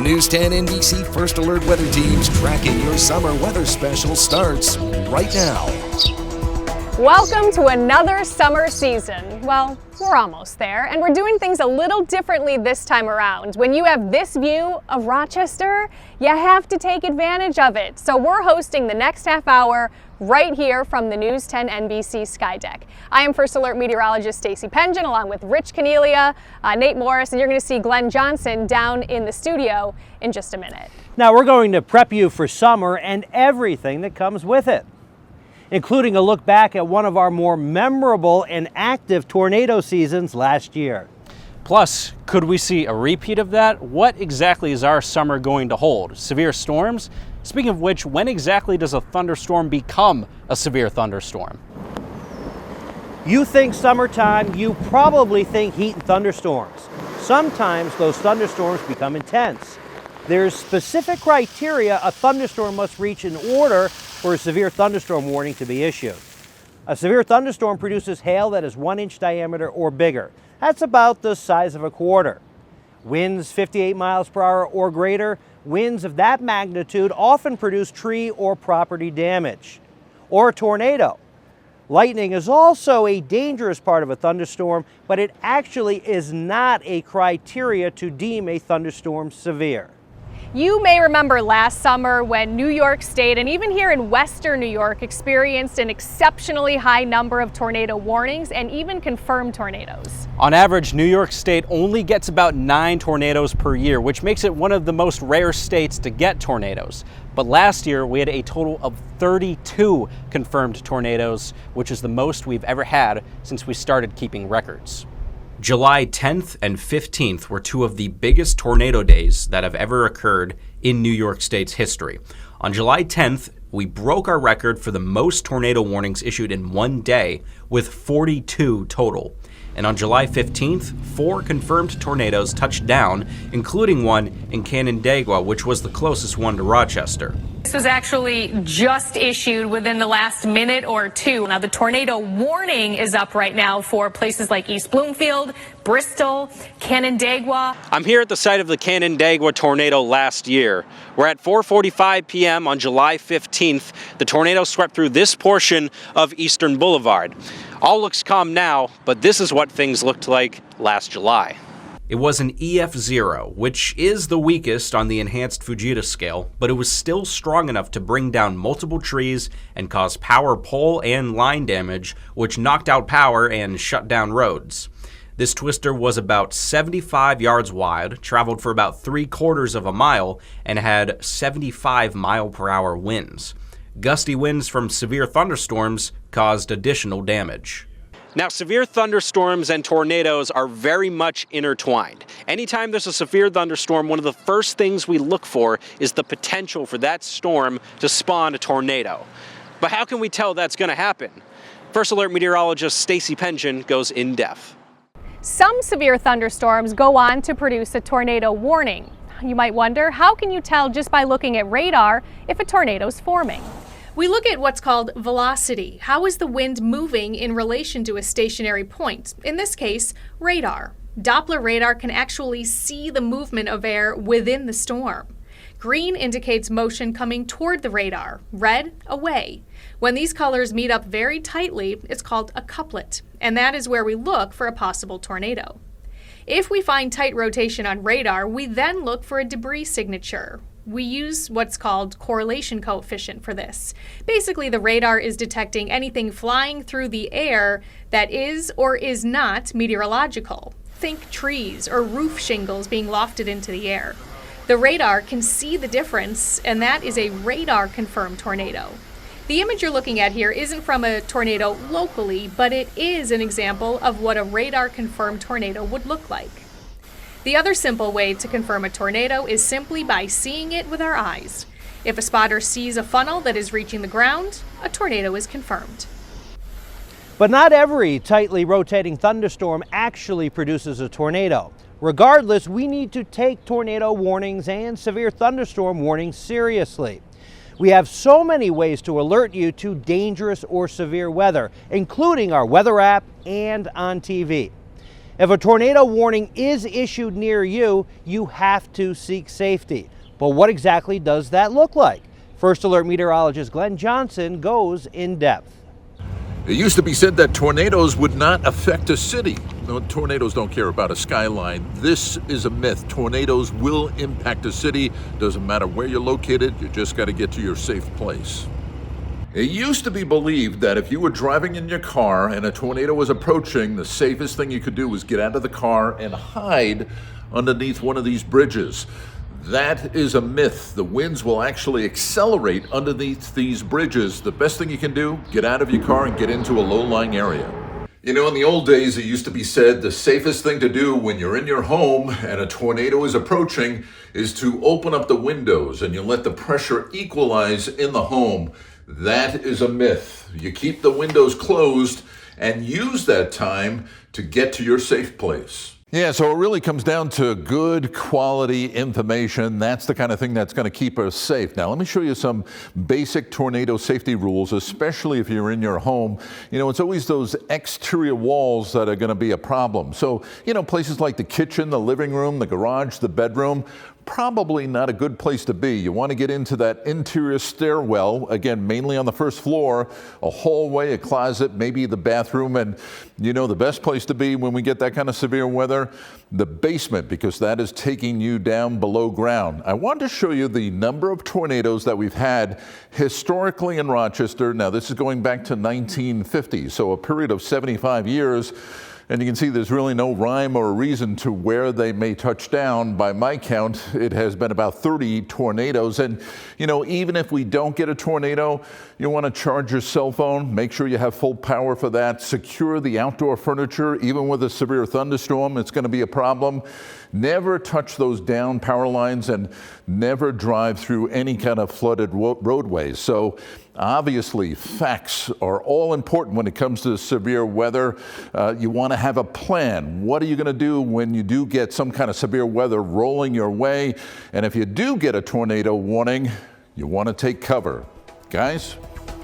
News 10 NBC First Alert Weather Team's Tracking Your Summer Weather Special starts right now. Welcome to another summer season. Well, we're almost there, and we're doing things a little differently this time around. When you have this view of Rochester, you have to take advantage of it. So we're hosting the next half hour right here from the News 10 NBC Sky Deck. I am First Alert meteorologist Stacey Pengen, along with Rich Cornelia, Nate Morris, and you're going to see Glenn Johnson down in the studio in just a minute. Now we're going to prep you for summer and everything that comes with it, including a look back at one of our more memorable and active tornado seasons last year. Plus, could we see a repeat of that? What exactly is our summer going to hold? Severe storms? Speaking of which, when exactly does a thunderstorm become a severe thunderstorm? You think summertime, you probably think heat and thunderstorms. Sometimes those thunderstorms become intense. There's specific criteria a thunderstorm must reach in order for a severe thunderstorm warning to be issued. A severe thunderstorm produces hail that is 1 inch diameter or bigger. That's about the size of a quarter. Winds 58 miles per hour or greater, winds of that magnitude often produce tree or property damage. Or a tornado. Lightning is also a dangerous part of a thunderstorm, but it actually is not a criteria to deem a thunderstorm severe. You may remember last summer when New York State and even here in Western New York experienced an exceptionally high number of tornado warnings and even confirmed tornadoes. On average, New York State only gets about 9 tornadoes per year, which makes it one of the most rare states to get tornadoes. But last year, we had a total of 32 confirmed tornadoes, which is the most we've ever had since we started keeping records. July 10th and 15th were two of the biggest tornado days that have ever occurred in New York State's history. On July 10th, we broke our record for the most tornado warnings issued in one day, with 42 total. And on July 15th, 4 confirmed tornadoes touched down, including one in Canandaigua, which was the closest one to Rochester. This was actually just issued within the last minute or two. Now, the tornado warning is up right now for places like East Bloomfield, Bristol, Canandaigua. I'm here at the site of the Canandaigua tornado last year. We're at 4:45 p.m. on July 15th. The tornado swept through this portion of Eastern Boulevard. All looks calm now, but this is what things looked like last July. It was an EF0, which is the weakest on the enhanced Fujita scale, but it was still strong enough to bring down multiple trees and cause power pole and line damage, which knocked out power and shut down roads. This twister was about 75 yards wide, traveled for about 3/4 of a mile, and had 75 mile-per-hour winds. Gusty winds from severe thunderstorms caused additional damage. Now, severe thunderstorms and tornadoes are very much intertwined. Anytime there's a severe thunderstorm, one of the first things we look for is the potential for that storm to spawn a tornado. But how can we tell that's going to happen? First Alert meteorologist Stacey Pengen goes in depth. Some severe thunderstorms go on to produce a tornado warning. You might wonder, how can you tell just by looking at radar if a tornado is forming? We look at what's called velocity. How is the wind moving in relation to a stationary point? In this case, radar. Doppler radar can actually see the movement of air within the storm. Green indicates motion coming toward the radar, red, away. When these colors meet up very tightly, it's called a couplet, and that is where we look for a possible tornado. If we find tight rotation on radar, we then look for a debris signature. We use what's called correlation coefficient for this. Basically, the radar is detecting anything flying through the air that is or is not meteorological. Think trees or roof shingles being lofted into the air. The radar can see the difference, and that is a radar-confirmed tornado. The image you're looking at here isn't from a tornado locally, but it is an example of what a radar-confirmed tornado would look like. The other simple way to confirm a tornado is simply by seeing it with our eyes. If a spotter sees a funnel that is reaching the ground, a tornado is confirmed. But not every tightly rotating thunderstorm actually produces a tornado. Regardless, we need to take tornado warnings and severe thunderstorm warnings seriously. We have so many ways to alert you to dangerous or severe weather, including our weather app and on TV. If a tornado warning is issued near you, you have to seek safety. But what exactly does that look like? First Alert meteorologist Glenn Johnson goes in depth. It used to be said that tornadoes would not affect a city. No, tornadoes don't care about a skyline. This is a myth. Tornadoes will impact a city. Doesn't matter where you're located, you just got to get to your safe place. It used to be believed that if you were driving in your car and a tornado was approaching, the safest thing you could do was get out of the car and hide underneath one of these bridges. That is a myth. The winds will actually accelerate underneath these bridges. The best thing you can do, get out of your car and get into a low-lying area. You know, in the old days, it used to be said the safest thing to do when you're in your home and a tornado is approaching is to open up the windows and you let the pressure equalize in the home. That is a myth. You keep the windows closed and use that time to get to your safe place. Yeah, so it really comes down to good quality information. That's the kind of thing that's going to keep us safe. Now, let me show you some basic tornado safety rules, especially if you're in your home. You know, it's always those exterior walls that are going to be a problem. So, you know, places like the kitchen, the living room, the garage, the bedroom, probably not a good place to be. You want to get into that interior stairwell, again, mainly on the first floor, a hallway, a closet, maybe the bathroom, and you know the best place to be when we get that kind of severe weather, the basement, because that is taking you down below ground. I want to show you the number of tornadoes that we've had historically in Rochester. Now, this is going back to 1950, so a period of 75 years. And you can see there's really no rhyme or reason to where they may touch down. By my count, it has been about 30 tornadoes. And, you know, even if we don't get a tornado, you want to charge your cell phone. Make sure you have full power for that. Secure the outdoor furniture. Even with a severe thunderstorm, it's going to be a problem. Never touch those down power lines and never drive through any kind of flooded roadways. So obviously, facts are all important when it comes to severe weather. You want to have a plan. What are you going to do when you do get some kind of severe weather rolling your way? And if you do get a tornado warning, you want to take cover. Guys?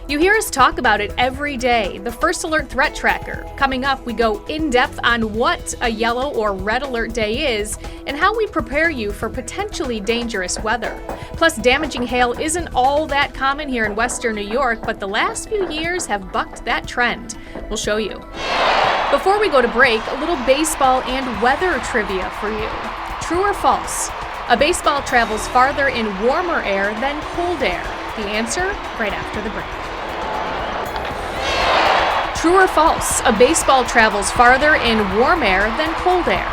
You hear us talk about it every day, the First Alert Threat Tracker. Coming up, we go in depth on what a yellow or red alert day is and how we prepare you for potentially dangerous weather. Plus, damaging hail isn't all that common here in Western New York, but the last few years have bucked that trend. We'll show you. Before we go to break, a little baseball and weather trivia for you. True or false? A baseball travels farther in warmer air than cold air. The answer right after the break. True or false? A baseball travels farther in warm air than cold air.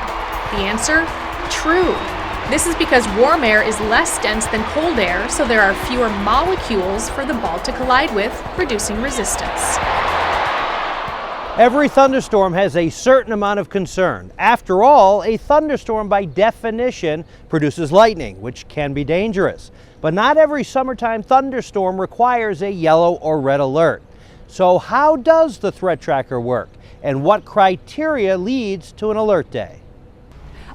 The answer? True. This is because warm air is less dense than cold air, so there are fewer molecules for the ball to collide with, reducing resistance. Every thunderstorm has a certain amount of concern. After all, a thunderstorm by definition produces lightning, which can be dangerous. But not every summertime thunderstorm requires a yellow or red alert. So how does the threat tracker work, and what criteria leads to an alert day?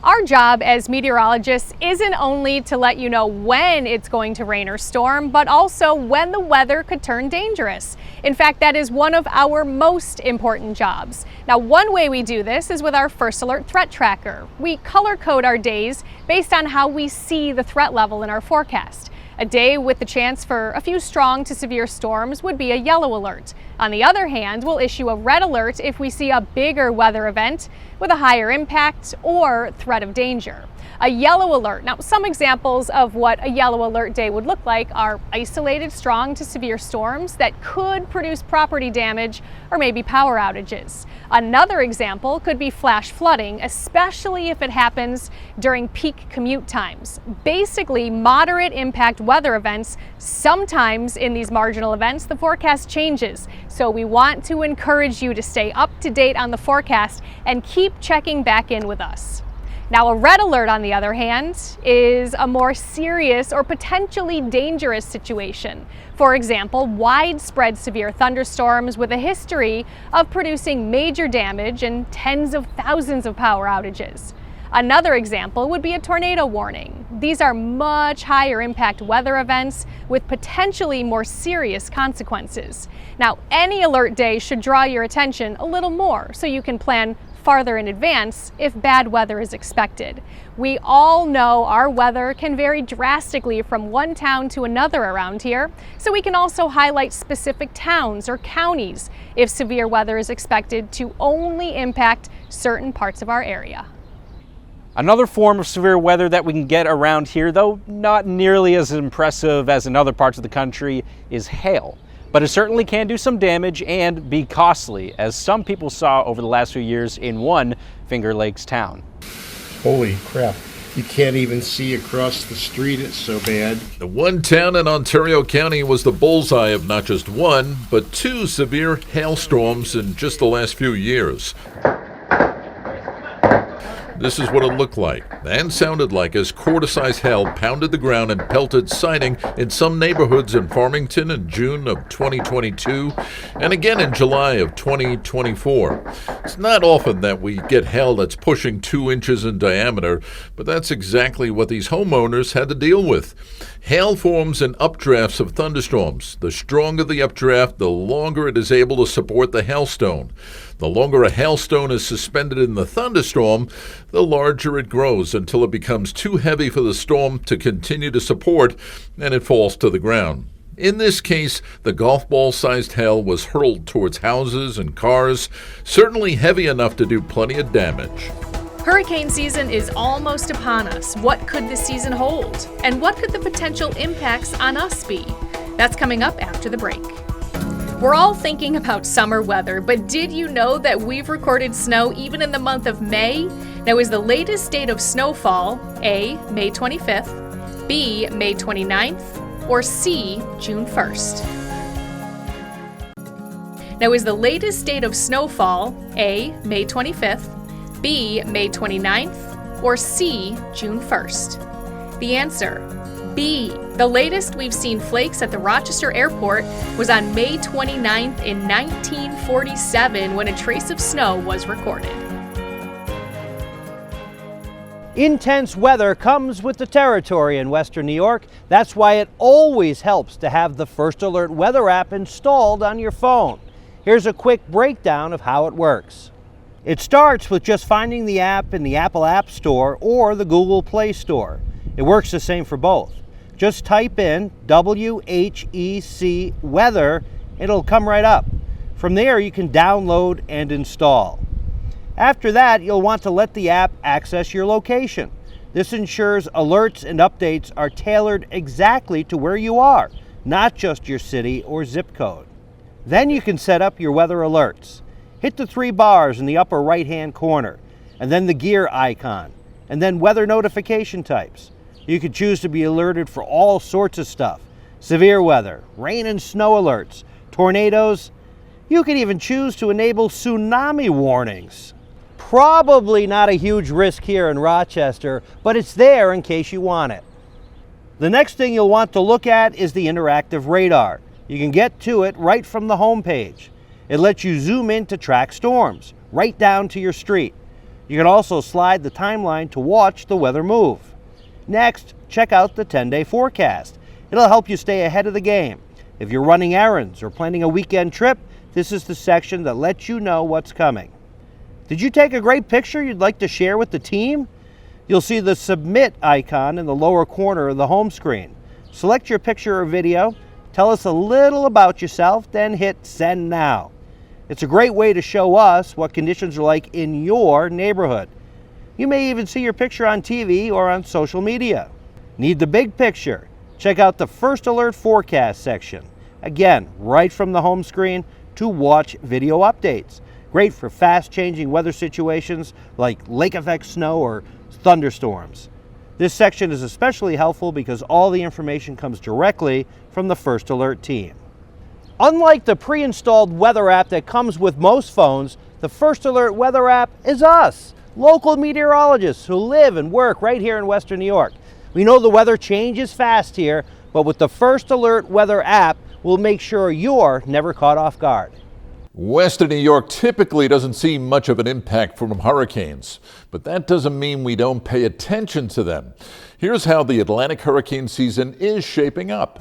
Our job as meteorologists isn't only to let you know when it's going to rain or storm, but also when the weather could turn dangerous. In fact, that is one of our most important jobs. Now, one way we do this is with our First Alert Threat Tracker. We color code our days based on how we see the threat level in our forecast. A day with the chance for a few strong to severe storms would be a yellow alert. On the other hand, we'll issue a red alert if we see a bigger weather event with a higher impact or threat of danger. A yellow alert. Now, some examples of what a yellow alert day would look like are isolated strong to severe storms that could produce property damage or maybe power outages. Another example could be flash flooding, especially if it happens during peak commute times. Basically, moderate impact weather events. Sometimes in these marginal events, the forecast changes. So we want to encourage you to stay up to date on the forecast and keep checking back in with us. Now, a red alert, on the other hand, is a more serious or potentially dangerous situation. For example, widespread severe thunderstorms with a history of producing major damage and tens of thousands of power outages. Another example would be a tornado warning. These are much higher impact weather events with potentially more serious consequences. Now, any alert day should draw your attention a little more so you can plan farther in advance if bad weather is expected. We all know our weather can vary drastically from one town to another around here, so we can also highlight specific towns or counties if severe weather is expected to only impact certain parts of our area. Another form of severe weather that we can get around here, though not nearly as impressive as in other parts of the country, is hail. But it certainly can do some damage and be costly, as some people saw over the last few years in one Finger Lakes town. Holy crap. You can't even see across the street, it's so bad. The one town in Ontario County was the bullseye of not just one, but two severe hailstorms in just the last few years. This is what it looked like and sounded like as quarter-size hail pounded the ground and pelted siding in some neighborhoods in Farmington in June of 2022 and again in July of 2024. It's not often that we get hail that's pushing 2 inches in diameter, but that's exactly what these homeowners had to deal with. Hail forms in updrafts of thunderstorms. The stronger the updraft, the longer it is able to support the hailstone. The longer a hailstone is suspended in the thunderstorm, the larger it grows until it becomes too heavy for the storm to continue to support and it falls to the ground. In this case, the golf ball-sized hail was hurled towards houses and cars, certainly heavy enough to do plenty of damage. Hurricane season is almost upon us. What could this season hold? And what could the potential impacts on us be? That's coming up after the break. We're all thinking about summer weather, but did you know that we've recorded snow even in the month of May? Now, is the latest date of snowfall A, May 25th, B, May 29th, or C, June 1st? Now, is the latest date of snowfall A, May 25th, B, May 29th, or C, June 1st? The answer, B. The latest we've seen flakes at the Rochester Airport was on May 29th in 1947 when a trace of snow was recorded. Intense weather comes with the territory in Western New York. That's why it always helps to have the First Alert weather app installed on your phone. Here's a quick breakdown of how it works. It starts with just finding the app in the Apple App Store or the Google Play Store. It works the same for both. Just type in WHEC weather, it'll come right up. From there, you can download and install. After that, you'll want to let the app access your location. This ensures alerts and updates are tailored exactly to where you are, not just your city or zip code. Then you can set up your weather alerts. Hit the 3 bars in the upper right-hand corner, and then the gear icon, and then weather notification types. You could choose to be alerted for all sorts of stuff. Severe weather, rain and snow alerts, tornadoes. You can even choose to enable tsunami warnings. Probably not a huge risk here in Rochester, but it's there in case you want it. The next thing you'll want to look at is the interactive radar. You can get to it right from the home page. It lets you zoom in to track storms, right down to your street. You can also slide the timeline to watch the weather move. Next, check out the 10-day forecast. It'll help you stay ahead of the game. If you're running errands or planning a weekend trip, this is the section that lets you know what's coming. Did you take a great picture you'd like to share with the team? You'll see the Submit icon in the lower corner of the home screen. Select your picture or video, tell us a little about yourself, then hit Send Now. It's a great way to show us what conditions are like in your neighborhood. You may even see your picture on TV or on social media. Need the big picture? Check out the First Alert Forecast section. Again, right from the home screen to watch video updates. Great for fast-changing weather situations like lake effect snow or thunderstorms. This section is especially helpful because all the information comes directly from the First Alert team. Unlike the pre-installed weather app that comes with most phones, the First Alert weather app is us, local meteorologists who live and work right here in Western New York. We know the weather changes fast here, but with the First Alert weather app, we'll make sure you're never caught off guard. Western New York typically doesn't see much of an impact from hurricanes, but that doesn't mean we don't pay attention to them. Here's how the Atlantic hurricane season is shaping up.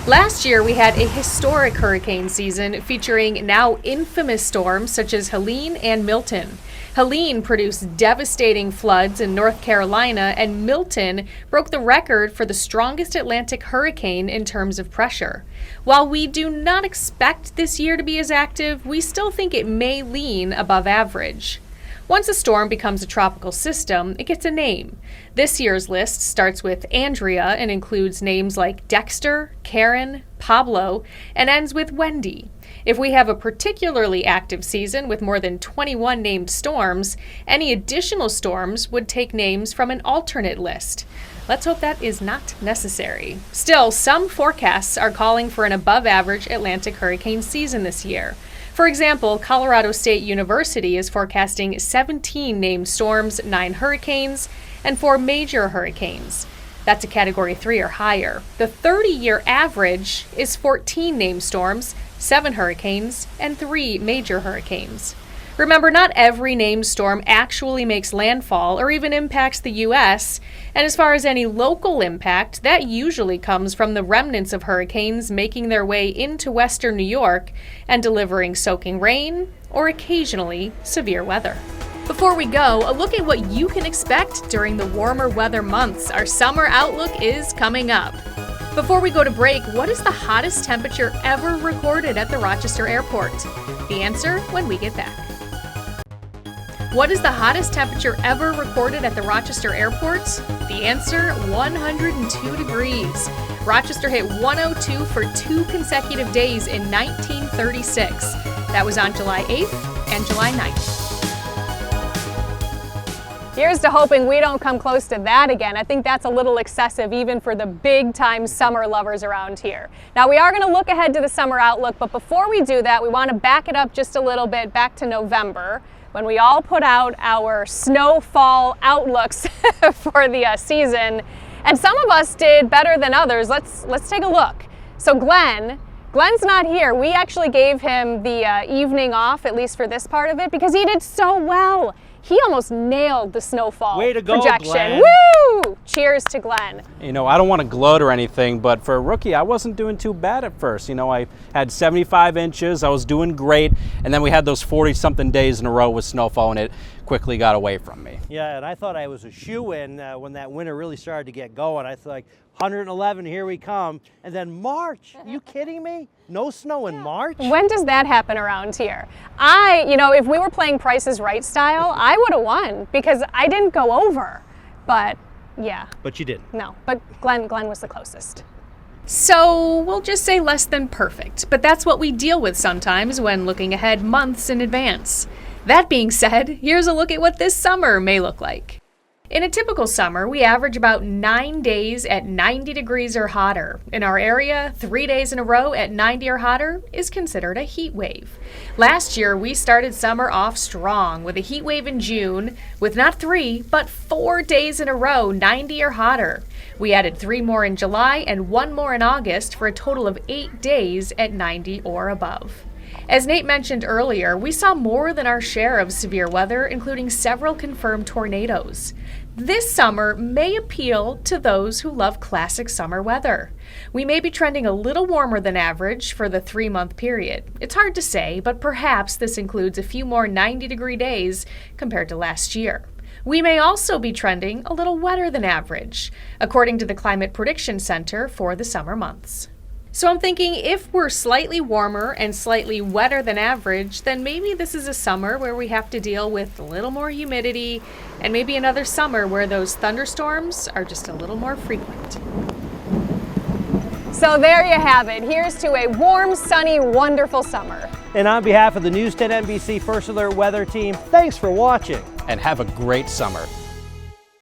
Last year, we had a historic hurricane season featuring now infamous storms such as Helene and Milton. Helene produced devastating floods in North Carolina, and Milton broke the record for the strongest Atlantic hurricane in terms of pressure. While we do not expect this year to be as active, we still think it may lean above average. Once a storm becomes a tropical system, it gets a name. This year's list starts with Andrea and includes names like Dexter, Karen, Pablo, and ends with Wendy. If we have a particularly active season with more than 21 named storms, any additional storms would take names from an alternate list. Let's hope that is not necessary. Still, some forecasts are calling for an above-average Atlantic hurricane season this year. For example, Colorado State University is forecasting 17 named storms, 9 hurricanes, and 4 major hurricanes. That's a Category 3 or higher. The 30-year average is 14 named storms, 7 hurricanes, and 3 major hurricanes. Remember, not every named storm actually makes landfall or even impacts the U.S., and as far as any local impact, that usually comes from the remnants of hurricanes making their way into western New York and delivering soaking rain or occasionally severe weather. Before we go, a look at what you can expect during the warmer weather months. Our summer outlook is coming up. Before we go to break, what is the hottest temperature ever recorded at the Rochester Airport? The answer when we get back. What is the hottest temperature ever recorded at the Rochester Airport? The answer, 102 degrees. Rochester hit 102 for 2 consecutive days in 1936. That was on July 8th and July 9th. Here's to hoping we don't come close to that again. I think that's a little excessive even for the big-time summer lovers around here. Now, we are going to look ahead to the summer outlook, but before we do that, we want to back it up just a little bit back to November, when we all put out our snowfall outlooks for the season, and some of us did better than others. Let's take a look. So Glenn's not here. We actually gave him the evening off, at least for this part of it, because he did so well. He almost nailed the snowfall Way to go, projection. Glenn. Woo! Cheers to Glenn. You know, I don't want to gloat or anything, but for a rookie, I wasn't doing too bad at first. You know, I had 75 inches, I was doing great, and then we had those 40-something days in a row with snowfall, and it quickly got away from me. Yeah, and I thought I was a shoo-in when that winter really started to get going. I thought, like, 111, here we come. And then March, are you kidding me? No snow in March? When does that happen around here? If we were playing Price is Right style, I would have won because I didn't go over. But yeah. But you didn't. No, but Glenn was the closest. So we'll just say less than perfect, but that's what we deal with sometimes when looking ahead months in advance. That being said, here's a look at what this summer may look like. In a typical summer, we average about 9 days at 90 degrees or hotter. In our area, 3 days in a row at 90 or hotter is considered a heat wave. Last year, we started summer off strong with a heat wave in June with not 3, but 4 days in a row 90 or hotter. We added 3 more in July and 1 more in August for a total of 8 days at 90 or above. As Nate mentioned earlier, we saw more than our share of severe weather, including several confirmed tornadoes. This summer may appeal to those who love classic summer weather. We may be trending a little warmer than average for the 3-month period. It's hard to say, but perhaps this includes a few more 90-degree days compared to last year. We may also be trending a little wetter than average, according to the Climate Prediction Center for the summer months. So I'm thinking if we're slightly warmer and slightly wetter than average, then maybe this is a summer where we have to deal with a little more humidity, and maybe another summer where those thunderstorms are just a little more frequent. So there you have it. Here's to a warm, sunny, wonderful summer. And on behalf of the News 10 NBC First Alert Weather Team, thanks for watching. And have a great summer.